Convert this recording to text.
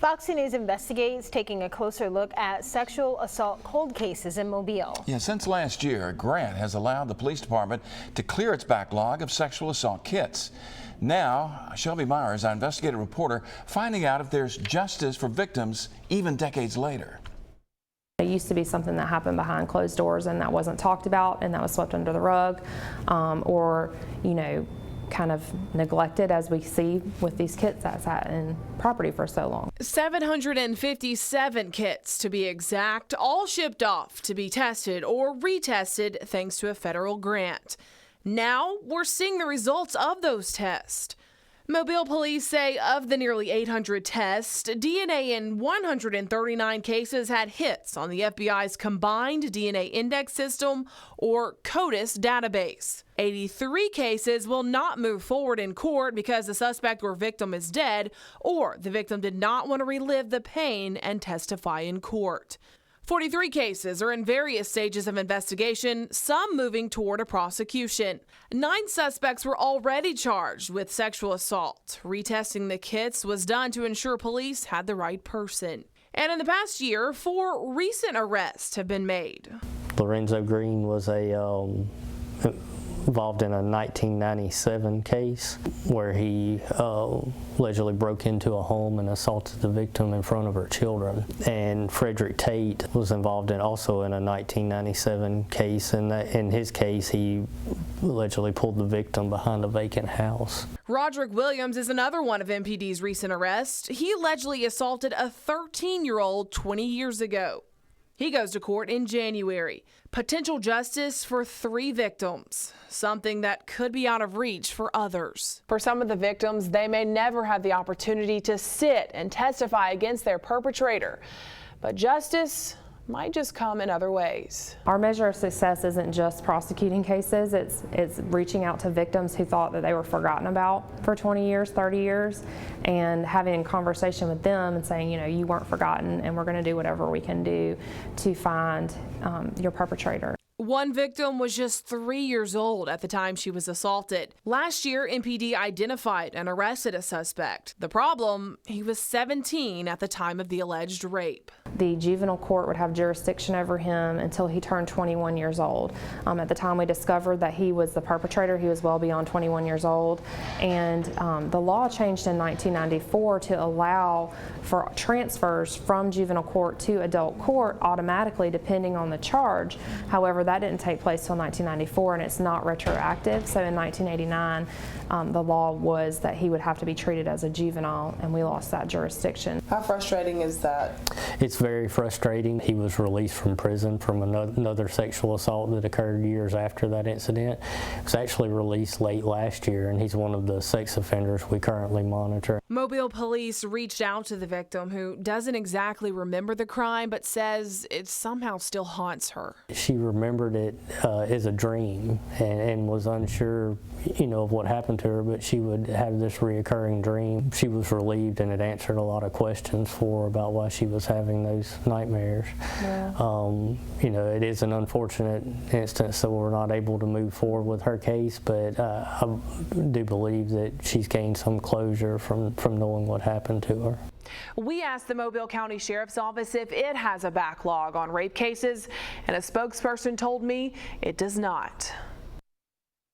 FOX10 News Investigates, taking a closer look at sexual assault cold cases in Mobile. Yeah, since last year, a grant has allowed the police department to clear its backlog of sexual assault kits. Now, Shelby Myers, our investigative reporter, finding out if there's justice for victims even decades later. It used to be something that happened behind closed doors and that wasn't talked about and that was swept under the rug, or, you know, kind of neglected, as we see with these kits that sat in property for so long. 757 kits to be exact, all shipped off to be tested or retested thanks to a federal grant. Now we're seeing the results of those tests. Mobile police say of the nearly 800 tests, DNA in 139 cases had hits on the FBI's combined DNA index system, or CODIS database. 83 cases will not move forward in court because the suspect or victim is dead, or the victim did not want to relive the pain and testify in court. 43 cases are in various stages of investigation, some moving toward a prosecution. 9 suspects were already charged with sexual assault. Retesting the kits was done to ensure police had the right person. And in the past year, 4 recent arrests have been made. Lorenzo Green was involved in a 1997 case where he allegedly broke into a home and assaulted the victim in front of her children. And Frederick Tate was involved also in a 1997 case, and in his case he allegedly pulled the victim behind a vacant house. Rodrick Williams is another one of MPD's recent arrests. He allegedly assaulted a 13-year-old 20 years ago. He goes to court in January. Potential justice for 3 victims, something that could be out of reach for others. For some of the victims, they may never have the opportunity to sit and testify against their perpetrator. But justice might just come in other ways. Our measure of success isn't just prosecuting cases, it's reaching out to victims who thought that they were forgotten about for 20 years, 30 years, and having a conversation with them and saying, you know, you weren't forgotten and we're going to do whatever we can do to find your perpetrator. One victim was just 3 years old at the time she was assaulted. Last year, MPD identified and arrested a suspect. The problem, he was 17 at the time of the alleged rape. The juvenile court would have jurisdiction over him until he turned 21 years old. At the time we discovered that he was the perpetrator, he was well beyond 21 years old, and the law changed in 1994 to allow for transfers from juvenile court to adult court automatically depending on the charge. However, that didn't take place till 1994 and it's not retroactive. So in 1989, the law was that he would have to be treated as a juvenile, and we lost that jurisdiction. How frustrating is that? It's very frustrating. He was released from prison from another sexual assault that occurred years after that incident. He was actually released late last year, and he's one of the sex offenders we currently monitor. Mobile police reached out to the victim, who doesn't exactly remember the crime but says it somehow still haunts her. She remembered it as a dream and was unsure, you know, of what happened to her, but she would have this reoccurring dream. She was relieved, and it answered a lot of questions for her about why she was having those nightmares. Yeah. You know, it is an unfortunate instance, so we're not able to move forward with her case, but I do believe that she's gained some closure from knowing what happened to her. We asked the Mobile County Sheriff's Office if it has a backlog on rape cases, and a spokesperson told me it does not.